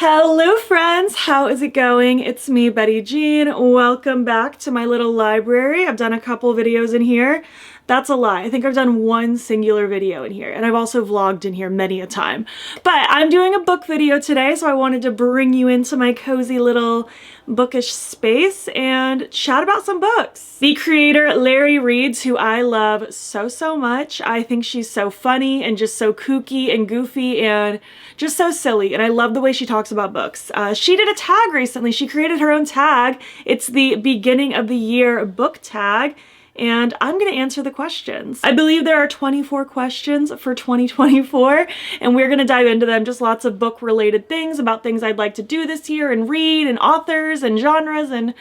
Hello friends, how is it going? It's me, Betty Jean. Welcome back to my little library. I've done a couple videos in here. That's a lie. I think I've done one singular video in here, and I've also vlogged in here many a time. But I'm doing a book video today, so I wanted to bring you into my cozy little bookish space and chat about some books. The creator, Rereads, who I love so much. I think she's so funny and just so kooky and goofy and just so silly, and I love the way she talks about books. She did a tag recently. She created her own tag. It's the beginning of the year book tag, and I'm going to answer the questions. I believe there are 24 questions for 2024, and we're going to dive into them. Just lots of book related things about things I'd like to do this year and read and authors and genres and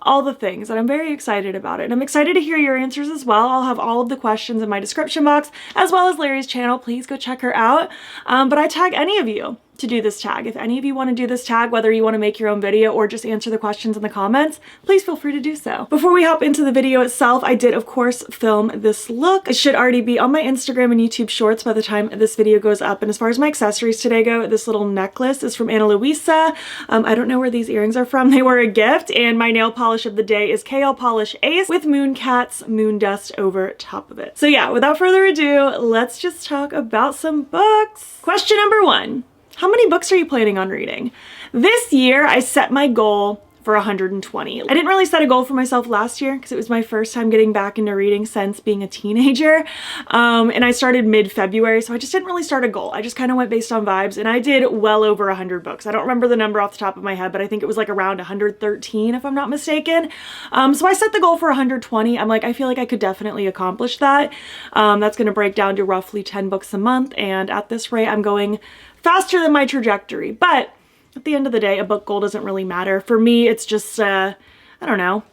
all the things, and I'm very excited about it. And I'm excited to hear your answers as well. I'll have all of the questions in my description box, as well as Larry's channel. Please go check her out. But I tag any of you to do this tag. If any of you want to do this tag, whether you want to make your own video or just answer the questions in the comments, please feel free to do so. Before we hop into the video itself, I did of course film this look. It should already be on my Instagram and YouTube shorts by the time this video goes up. And as far as my accessories today go, this little necklace is from Ana Luisa. I don't know where these earrings are from. They were a gift. And my nail polish of the day is KL Polish Ace with Moon Cat's moon dust over top of it. So yeah, without further ado, let's just talk about some books. Question number 1. How many books are you planning on reading? This year, I set my goal for 120. I didn't really set a goal for myself last year because it was my first time getting back into reading since being a teenager. And I started mid-February, so I just didn't really start a goal. I just kind of went based on vibes, and I did well over 100 books. I don't remember the number off the top of my head, but I think it was like around 113 if I'm not mistaken. So I set the goal for 120. I'm like, I feel like I could definitely accomplish that. That's gonna break down to roughly 10 books a month, and at this rate, I'm going faster than my trajectory. But at the end of the day, a book goal doesn't really matter. For me, it's just, I don't know,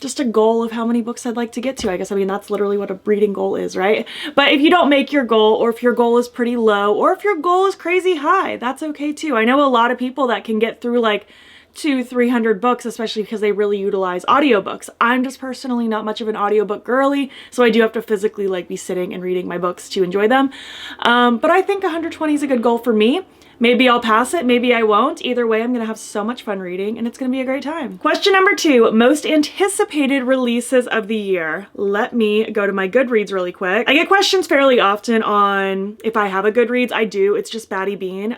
just a goal of how many books I'd like to get to, I guess. I mean, that's literally what a reading goal is, right? But if you don't make your goal, or if your goal is pretty low, or if your goal is crazy high, that's okay too. I know a lot of people that can get through like 200-300 books, especially because they really utilize audiobooks. I'm just personally not much of an audiobook girly, so I do have to physically like be sitting and reading my books to enjoy them. But I think 120 is a good goal for me. Maybe I'll pass it, maybe I won't. Either way, I'm gonna have so much fun reading, and it's gonna be a great time. Question number 2, most anticipated releases of the year. Let me go to my Goodreads really quick. I get questions fairly often on if I have a Goodreads. I do, it's just battybean.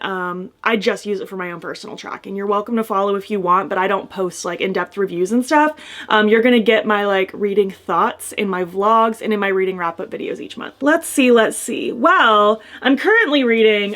I just use it for my own personal tracking. You're welcome to follow if you want, but I don't post like in-depth reviews and stuff. You're gonna get my like reading thoughts in my vlogs and in my reading wrap-up videos each month. Let's see. Well, I'm currently reading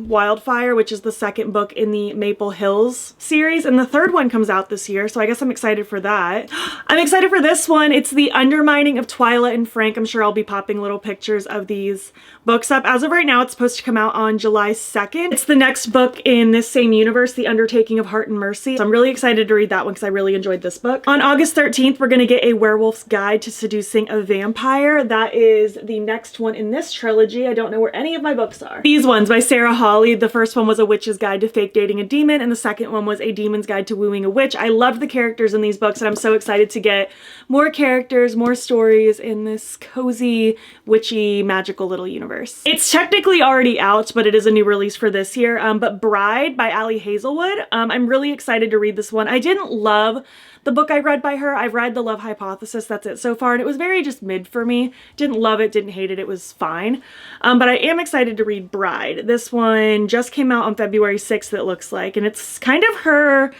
Wildfire, which is the second book in the Maple Hills series, and the third one comes out this year, so I guess I'm excited for that. I'm excited for this one. It's The Undermining of Twyla and Frank. I'm sure I'll be popping little pictures of these books up. As of right now, it's supposed to come out on July 2nd. It's the next book in this same universe, The Undertaking of Heart and Mercy. So I'm really excited to read that one because I really enjoyed this book. On August 13th, we're gonna get A Werewolf's Guide to Seducing a Vampire. That is the next one in this trilogy. I don't know where any of my books are. These ones by Sarah Hawley. The first one was A Witch's Guide to Fake Dating a Demon, and the second one was A Demon's Guide to Wooing a Witch. I loved the characters in these books, and I'm so excited to get more characters, more stories in this cozy, witchy, magical little universe. It's technically already out, but it is a new release for this year. But Bride by Ali Hazelwood. I'm really excited to read this one. I didn't love the book I read by her. I've read The Love Hypothesis, that's it so far, and it was very just mid for me. Didn't love it, didn't hate it, it was fine. But I am excited to read Bride. This one just came out on February 6th, it looks like, and it's kind of her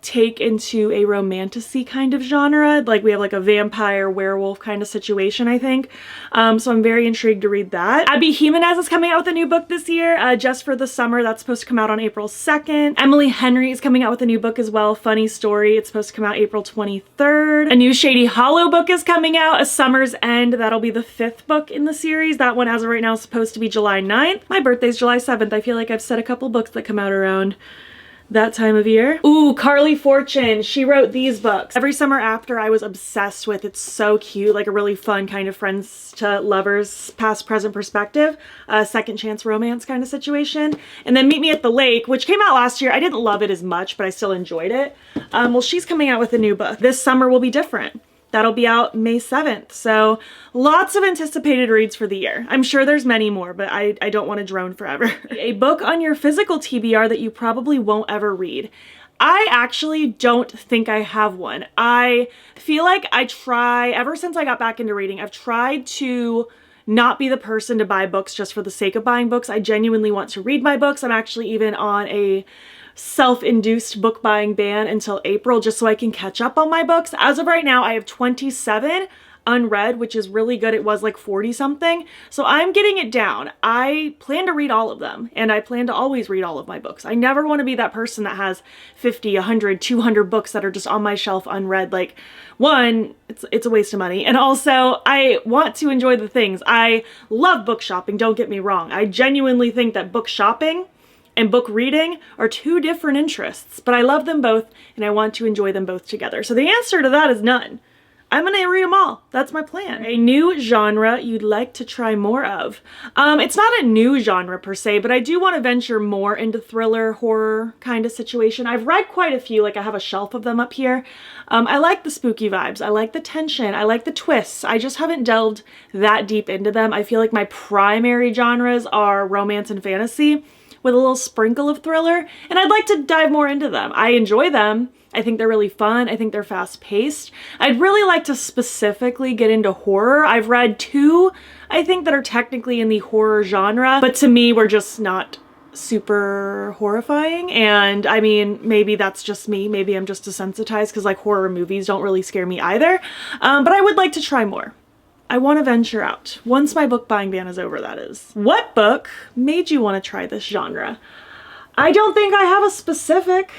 take into a romantasy kind of genre. Like we have like a vampire werewolf kind of situation, I think. So I'm very intrigued to read that. Abby Jimenez is coming out with a new book this year, Just for the Summer. That's supposed to come out on April 2nd. Emily Henry is coming out with a new book as well, Funny Story. It's supposed to come out April 23rd. A new Shady Hollow book is coming out, A Summer's End. That'll be the 5th book in the series. That one as of right now is supposed to be July 9th. My birthday's July 7th. I feel like I've said a couple books that come out around that time of year. Ooh, Carly Fortune. She wrote these books. Every Summer After I was obsessed with. It's so cute, like a really fun kind of friends to lovers, past, present perspective, second chance romance kind of situation. And then Meet Me at the Lake, which came out last year. I didn't love it as much, but I still enjoyed it. Well, she's coming out with a new book. This summer will be different. That'll be out May 7th. So lots of anticipated reads for the year. I'm sure there's many more, but I don't want to drone forever. A book on your physical TBR that you probably won't ever read. I actually don't think I have one. I feel like ever since I got back into reading, I've tried to not be the person to buy books just for the sake of buying books. I genuinely want to read my books. I'm actually even on a self-induced book buying ban until April just so I can catch up on my books. As of right now, I have 27 unread, which is really good. It was like 40 something. So I'm getting it down. I plan to read all of them, and I plan to always read all of my books. I never want to be that person that has 50, 100, 200 books that are just on my shelf unread. Like, one, it's a waste of money. And also, I want to enjoy the things. I love book shopping, don't get me wrong. I genuinely think that book shopping and book reading are two different interests, but I love them both and I want to enjoy them both together. So the answer to that is none. I'm gonna read them all. That's my plan. A new genre you'd like to try more of. It's not a new genre per se, but I do want to venture more into thriller, horror kind of situation. I've read quite a few, like I have a shelf of them up here. I like the spooky vibes. I like the tension. I like the twists. I just haven't delved that deep into them. I feel like my primary genres are romance and fantasy with a little sprinkle of thriller, and I'd like to dive more into them. I enjoy them. I think they're really fun. I think they're fast-paced. I'd really like to specifically get into horror. I've read two, I think, that are technically in the horror genre, but to me were just not super horrifying. And I mean, maybe that's just me. Maybe I'm just desensitized because like horror movies don't really scare me either. But I would like to try more. I want to venture out. Once my book buying ban is over, that is. What book made you want to try this genre? I don't think I have a specific.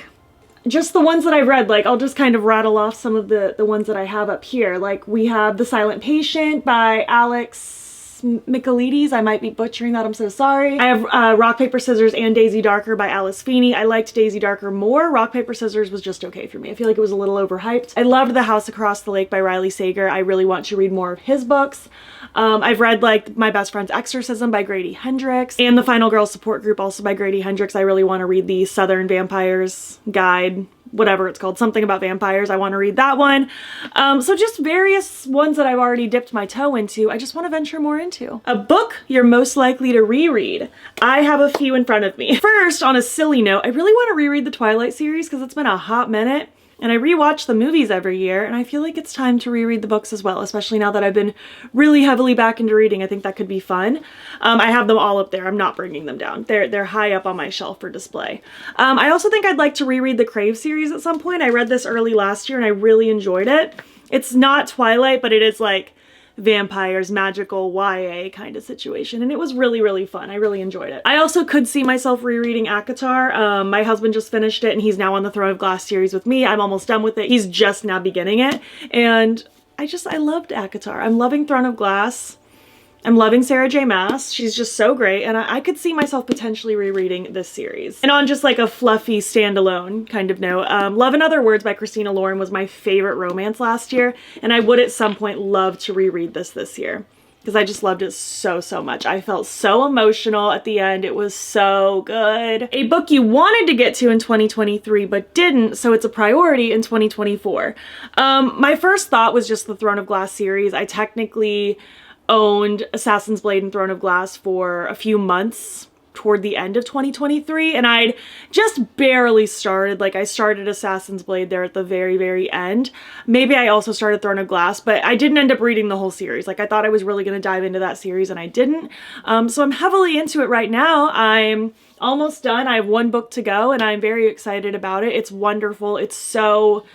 Just the ones that I've read. Like, I'll just kind of rattle off some of the ones that I have up here. Like, we have The Silent Patient by Alex Michaelides. I might be butchering that, I'm so sorry. I have Rock, Paper, Scissors and Daisy Darker by Alice Feeney. I liked Daisy Darker more. Rock, Paper, Scissors was just okay for me. I feel like it was a little overhyped. I loved The House Across the Lake by Riley Sager. I really want to read more of his books. I've read like My Best Friend's Exorcism by Grady Hendrix and The Final Girl Support Group also by Grady Hendrix. I really want to read the Southern Vampires Guide, whatever it's called, something about vampires. I want to read that one. So just various ones that I've already dipped my toe into, I just want to venture more into. A book you're most likely to reread. I have a few in front of me. First, on a silly note, I really want to reread the Twilight series because it's been a hot minute. And I rewatch the movies every year, and I feel like it's time to reread the books as well, especially now that I've been really heavily back into reading. I think that could be fun. I have them all up there. I'm not bringing them down. They're high up on my shelf for display. I also think I'd like to reread the Crave series at some point. I read this early last year, and I really enjoyed it. It's not Twilight, but it is like vampires, magical YA kind of situation, and it was really, really fun. I really enjoyed it. I also could see myself rereading ACOTAR. My husband just finished it and he's now on the Throne of Glass series with me. I'm almost done with it. He's just now beginning it, and I loved ACOTAR. I'm loving Throne of Glass. I'm loving Sarah J. Maas. She's just so great, and I could see myself potentially rereading this series. And on just like a fluffy standalone kind of note, Love and Other Words by Christina Lauren was my favorite romance last year, and I would at some point love to reread this year because I just loved it so, so much. I felt so emotional at the end. It was so good. A book you wanted to get to in 2023 but didn't, so it's a priority in 2024. My first thought was just the Throne of Glass series. I technically owned Assassin's Blade and Throne of Glass for a few months toward the end of 2023, and I'd just barely started. Like, I started Assassin's Blade there at the very, very end. Maybe I also started Throne of Glass, but I didn't end up reading the whole series. Like, I thought I was really going to dive into that series, and I didn't. So I'm heavily into it right now. I'm almost done. I have one book to go, and I'm very excited about it. It's wonderful. It's so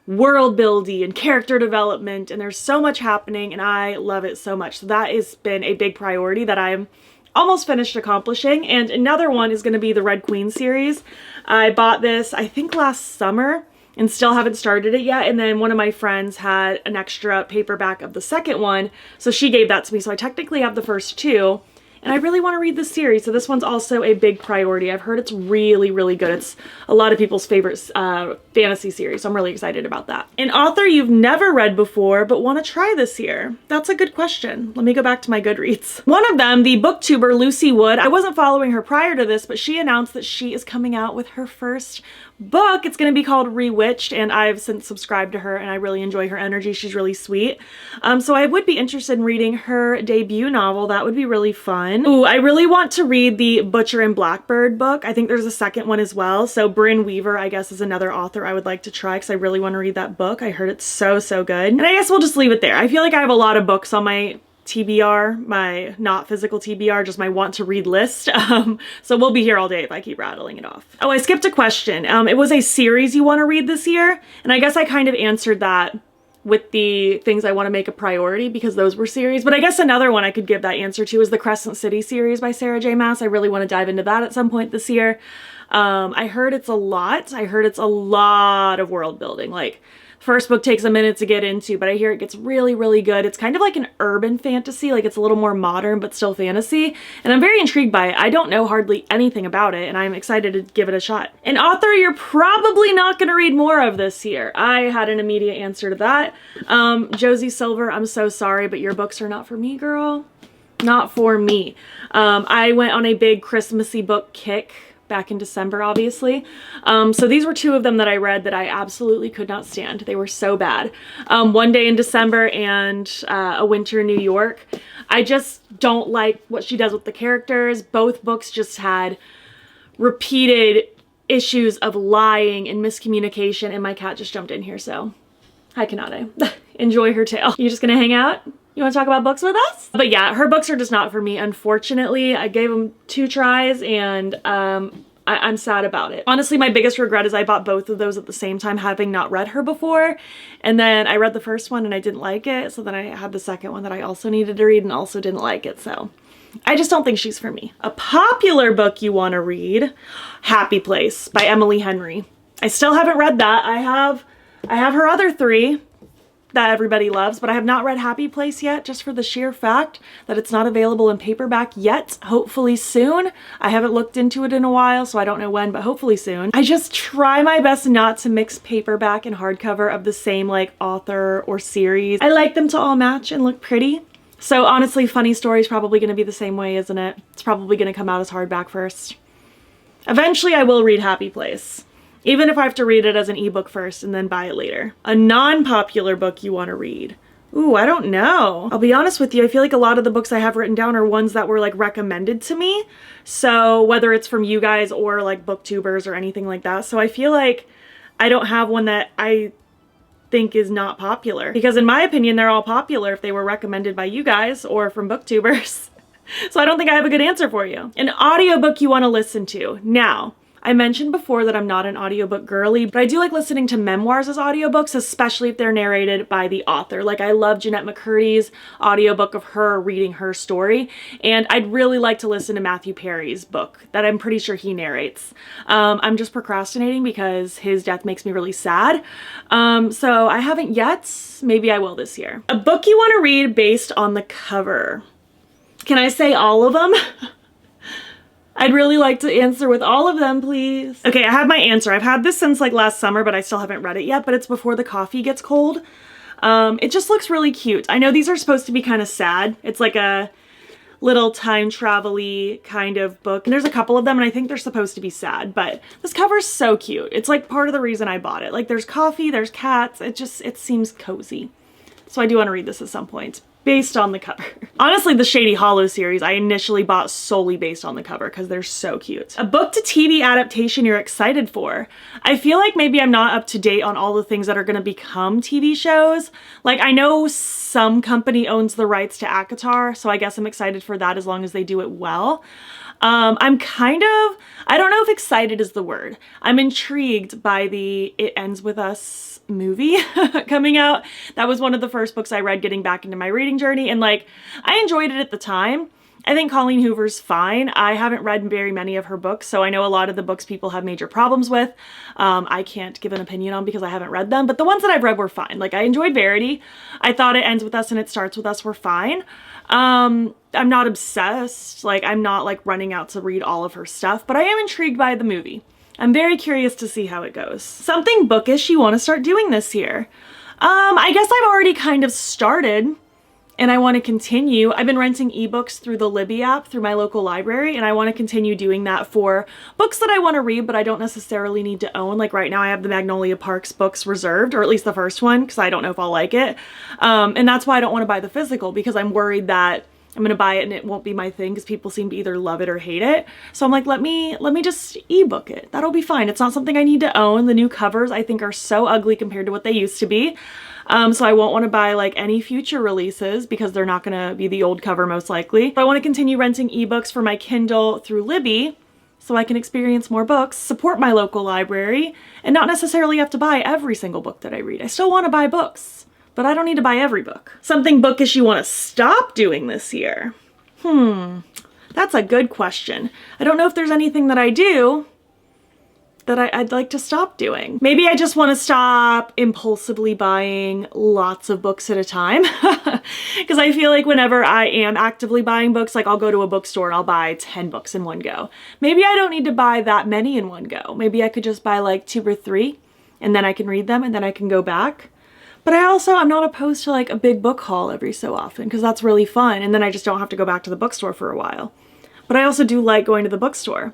world building and character development, and there's so much happening, and I love it so much. So that has been a big priority that I'm almost finished accomplishing. And another one is going to be the Red Queen series. I bought this, I think, last summer and still haven't started it yet. And then one of my friends had an extra paperback of the second one, so she gave that to me. So I technically have the first two. and I really want to read this series, so this one's also a big priority. I've heard it's really, really good. It's a lot of people's favorite fantasy series, so I'm really excited about that. An author you've never read before but want to try this year? That's a good question. Let me go back to my Goodreads. One of them, the booktuber Lucy Wood, I wasn't following her prior to this, but she announced that she is coming out with her first book. It's going to be called Rewitched, and I've since subscribed to her, and I really enjoy her energy. She's really sweet. So I would be interested in reading her debut novel. That would be really fun. Ooh, I really want to read the Butcher and Blackbird book. I think there's a second one as well. So Brynne Weaver, I guess, is another author I would like to try because I really want to read that book. I heard it's so, so good. And I guess we'll just leave it there. I feel like I have a lot of books on my TBR, my not physical TBR, just my want to read list. So we'll be here all day if I keep rattling it off. Oh, I skipped a question. It was a series you want to read this year, and I guess I kind of answered that with the things I want to make a priority because those were series. But I guess another one I could give that answer to is the Crescent City series by Sarah J Maas. I really want to dive into that at some point this year. I heard it's a lot. I heard it's a lot of world building. Like, first book takes a minute to get into, but I hear it gets really, really good. It's kind of like an urban fantasy, like it's a little more modern, but still fantasy. And I'm very intrigued by it. I don't know hardly anything about it, and I'm excited to give it a shot. An author you're probably not going to read more of this year. I had an immediate answer to that. Josie Silver, I'm so sorry, but your books are not for me, girl. Not for me. I went on a big Christmassy book kick back in December, obviously. So these were two of them that I read that I absolutely could not stand. They were so bad. One Day in December and A Winter in New York. I just don't like what she does with the characters. Both books just had repeated issues of lying and miscommunication, and my cat just jumped in here, so hi Kanade. Enjoy her tale. You just gonna hang out? You want to talk about books with us? But yeah, her books are just not for me, unfortunately. I gave them 2 tries, and I'm sad about it. Honestly, my biggest regret is I bought both of those at the same time, having not read her before. And then I read the first one and I didn't like it. So then I had the second one that I also needed to read and also didn't like it. So I just don't think she's for me. A popular book you want to read, Happy Place by Emily Henry. I still haven't read that. I have her other 3 that everybody loves, but I have not read Happy Place yet, just for the sheer fact that it's not available in paperback yet. Hopefully soon. I haven't looked into it in a while, so I don't know when, but hopefully soon. I just try my best not to mix paperback and hardcover of the same like author or series. I like them to all match and look pretty. So honestly, Funny Story is probably going to be the same way, isn't it? It's probably going to come out as hardback first. Eventually I will read Happy Place, even if I have to read it as an ebook first and then buy it later. A non-popular book you want to read. Ooh, I don't know. I'll be honest with you, I feel like a lot of the books I have written down are ones that were like recommended to me. So whether it's from you guys or like booktubers or anything like that. So I feel like I don't have one that I think is not popular. Because in my opinion, they're all popular if they were recommended by you guys or from booktubers. So I don't think I have a good answer for you. An audiobook you want to listen to. Now, I mentioned before that I'm not an audiobook girly, but I do like listening to memoirs as audiobooks, especially if they're narrated by the author. Like I love Jeanette McCurdy's audiobook of her reading her story, and I'd really like to listen to Matthew Perry's book that I'm pretty sure he narrates. I'm just procrastinating because his death makes me really sad. So I haven't yet. Maybe I will this year. A book you want to read based on the cover. Can I say all of them? I'd really like to answer with all of them, please. Okay, I have my answer. I've had this since like last summer, but I still haven't read it yet, but it's Before the Coffee Gets Cold. It just looks really cute. I know these are supposed to be kind of sad. It's like a little time travel-y kind of book. And there's a couple of them, and I think they're supposed to be sad, but this cover's so cute. It's like part of the reason I bought it. Like there's coffee, there's cats. It seems cozy. So I do want to read this at some point, based on the cover. Honestly, the Shady Hollow series I initially bought solely based on the cover because they're so cute. A book to TV adaptation you're excited for. I feel like maybe I'm not up to date on all the things that are going to become TV shows. Like I know some company owns the rights to ACOTAR, so I guess I'm excited for that as long as they do it well. I'm kind of, I don't know if excited is the word. I'm intrigued by the It Ends With Us movie coming out. That was one of the first books I read getting back into my reading journey, and like I enjoyed it at the time. I think Colleen Hoover's fine. I haven't read very many of her books, so I know a lot of the books people have major problems with. I can't give an opinion on because I haven't read them, but the ones that I've read were fine. Like, I enjoyed Verity. I thought It Ends With Us and It Starts With Us were fine. I'm not obsessed. Like, I'm not like running out to read all of her stuff, but I am intrigued by the movie. I'm very curious to see how it goes. Something bookish you want to start doing this year. I guess I've already kind of started and I want to continue. I've been renting ebooks through the Libby app through my local library, and I want to continue doing that for books that I want to read but I don't necessarily need to own. Like right now I have the Magnolia Parks books reserved, or at least the first one, because I don't know if I'll like it. And that's why I don't want to buy the physical, because I'm worried that I'm gonna buy it and it won't be my thing because people seem to either love it or hate it. So I'm like, let me just ebook it. That'll be fine. It's not something I need to own. The new covers I think are so ugly compared to what they used to be. So I won't want to buy like any future releases because they're not gonna be the old cover most likely. But I want to continue renting ebooks for my Kindle through Libby so I can experience more books, support my local library, and not necessarily have to buy every single book that I read. I still want to buy books, but I don't need to buy every book. Something bookish you want to stop doing this year? That's a good question. I don't know if there's anything that I do that I'd like to stop doing. Maybe I just want to stop impulsively buying lots of books at a time. Because I feel like whenever I am actively buying books, like I'll go to a bookstore and I'll buy 10 books in one go. Maybe I don't need to buy that many in one go. Maybe I could just buy like 2 or 3 and then I can read them and then I can go back. But I'm not opposed to like a big book haul every so often because that's really fun, and then I just don't have to go back to the bookstore for a while. But I also do like going to the bookstore.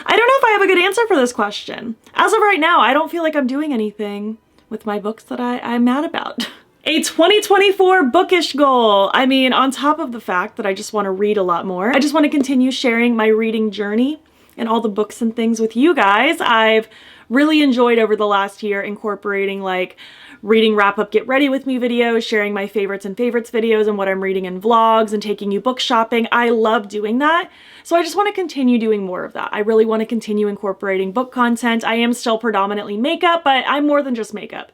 I don't know if I have a good answer for this question. As of right now, I don't feel like I'm doing anything with my books that I'm mad about. A 2024 bookish goal. I mean, on top of the fact that I just want to read a lot more, I just want to continue sharing my reading journey and all the books and things with you guys. I've really enjoyed over the last year incorporating like reading wrap up get ready with me videos, sharing my favorites and favorites videos and what I'm reading in vlogs, and taking you book shopping. I love doing that. So I just want to continue doing more of that. I really want to continue incorporating book content. I am still predominantly makeup, but I'm more than just makeup.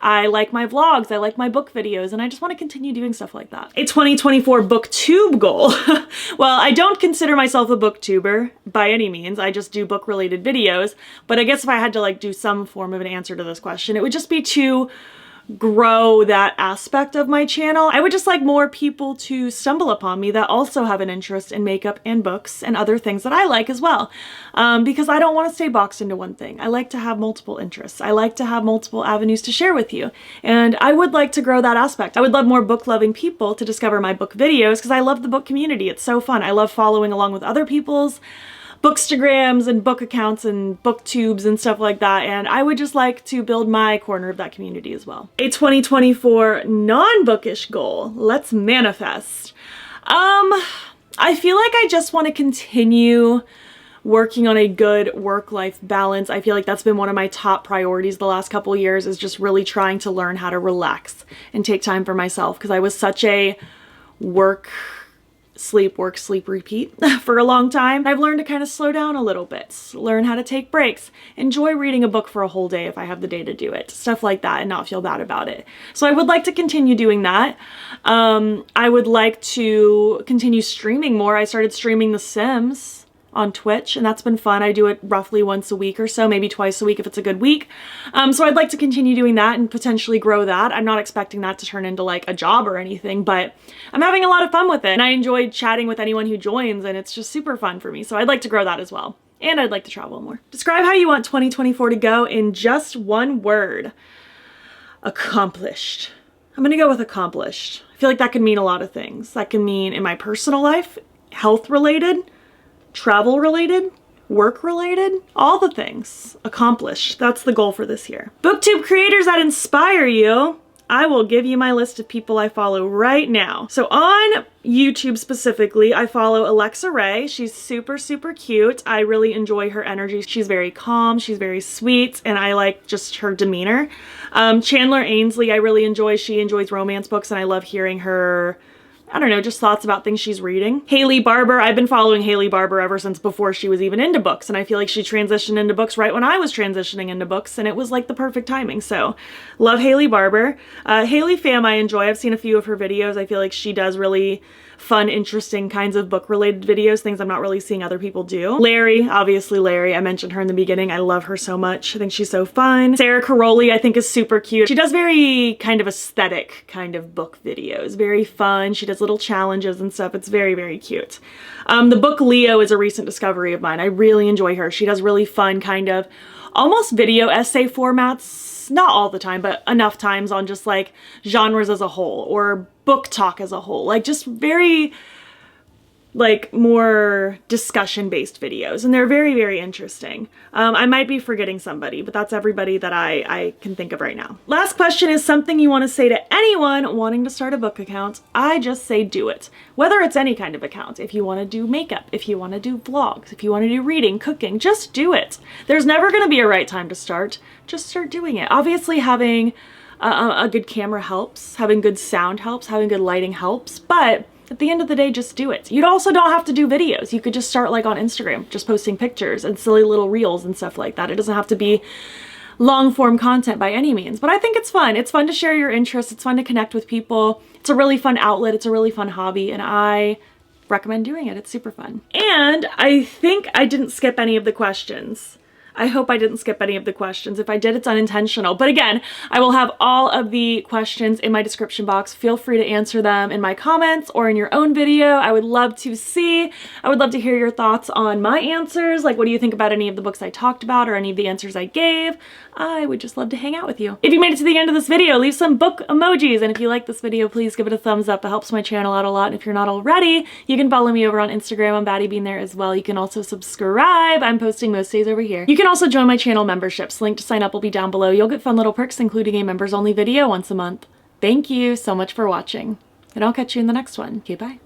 I like my vlogs, I like my book videos, and I just want to continue doing stuff like that. A 2024 booktube goal. Well, I don't consider myself a booktuber by any means. I just do book related videos. But I guess if I had to like do some form of an answer to this question, it would just be to grow that aspect of my channel. I would just like more people to stumble upon me that also have an interest in makeup and books and other things that I like as well. Because I don't want to stay boxed into one thing. I like to have multiple interests. I like to have multiple avenues to share with you. And I would like to grow that aspect. I would love more book loving people to discover my book videos because I love the book community. It's so fun. I love following along with other people's bookstagrams and book accounts and booktubes and stuff like that, and I would just like to build my corner of that community as well. A 2024 non-bookish goal. Let's manifest. I feel like I just want to continue working on a good work-life balance. I feel like that's been one of my top priorities the last couple of years, is just really trying to learn how to relax and take time for myself, because I was such a work, sleep, repeat for a long time. I've learned to kind of slow down a little bit, learn how to take breaks, enjoy reading a book for a whole day if I have the day to do it, stuff like that, and not feel bad about it. So I would like to continue doing that. I would like to continue streaming more. I started streaming The Sims on Twitch, and that's been fun. I do it roughly once a week or so, maybe twice a week if it's a good week. So I'd like to continue doing that and potentially grow that. I'm not expecting that to turn into like a job or anything, but I'm having a lot of fun with it. And I enjoyed chatting with anyone who joins, and it's just super fun for me. So I'd like to grow that as well. And I'd like to travel more. Describe how you want 2024 to go in just one word. Accomplished. I'm gonna go with accomplished. I feel like that could mean a lot of things. That can mean in my personal life, health related, travel related, work related, all the things. Accomplished. That's the goal for this year. Booktube creators that inspire you. I will give you my list of people I follow right now. So on YouTube specifically, I follow Alexa Ray. She's super, super cute. I really enjoy her energy. She's very calm, she's very sweet, and I like just her demeanor. Chandler Ainsley, I really enjoy. She enjoys romance books, and I love hearing her, I don't know, just thoughts about things she's reading. Haley Barber, I've been following Haley Barber ever since before she was even into books, and I feel like she transitioned into books right when I was transitioning into books, and it was like the perfect timing, so love Haley Barber. Haley Pham I enjoy. I've seen a few of her videos. I feel like she does really fun, interesting kinds of book related videos, things I'm not really seeing other people do. Larry, obviously Larry, I mentioned her in the beginning. I love her so much. I think she's so fun. Sarah Caroli, I think, is super cute. She does very kind of aesthetic kind of book videos. Very fun. She does little challenges and stuff. It's very, very cute. The book Leo is a recent discovery of mine. I really enjoy her. She does really fun kind of almost video essay formats, not all the time, but enough times on just like genres as a whole or book talk as a whole. Like just very like more discussion based videos, and they're very, very interesting. I might be forgetting somebody, but that's everybody that I can think of right now. Last question is something you want to say to anyone wanting to start a book account. I just say do it. Whether it's any kind of account, if you want to do makeup, if you want to do vlogs, if you want to do reading, cooking, just do it. There's never going to be a right time to start. Just start doing it. Obviously having a good camera helps, having good sound helps, having good lighting helps, but at the end of the day, just do it. You also don't have to do videos. You could just start like on Instagram, just posting pictures and silly little reels and stuff like that. It doesn't have to be long form content by any means, but I think it's fun. It's fun to share your interests. It's fun to connect with people. It's a really fun outlet. It's a really fun hobby, and I recommend doing it. It's super fun. And I think I didn't skip any of the questions. I hope I didn't skip any of the questions. If I did, it's unintentional. But again, I will have all of the questions in my description box. Feel free to answer them in my comments or in your own video. I would love to see. I would love to hear your thoughts on my answers. Like, what do you think about any of the books I talked about or any of the answers I gave? I would just love to hang out with you. If you made it to the end of this video, leave some book emojis. And if you like this video, please give it a thumbs up. It helps my channel out a lot. And if you're not already, you can follow me over on Instagram. I'm battybean there as well. You can also subscribe. I'm posting most days over here. You can also join my channel memberships. Link to sign up will be down below. You'll get fun little perks, including a members only video once a month. Thank you so much for watching, and I'll catch you in the next one. Okay, bye.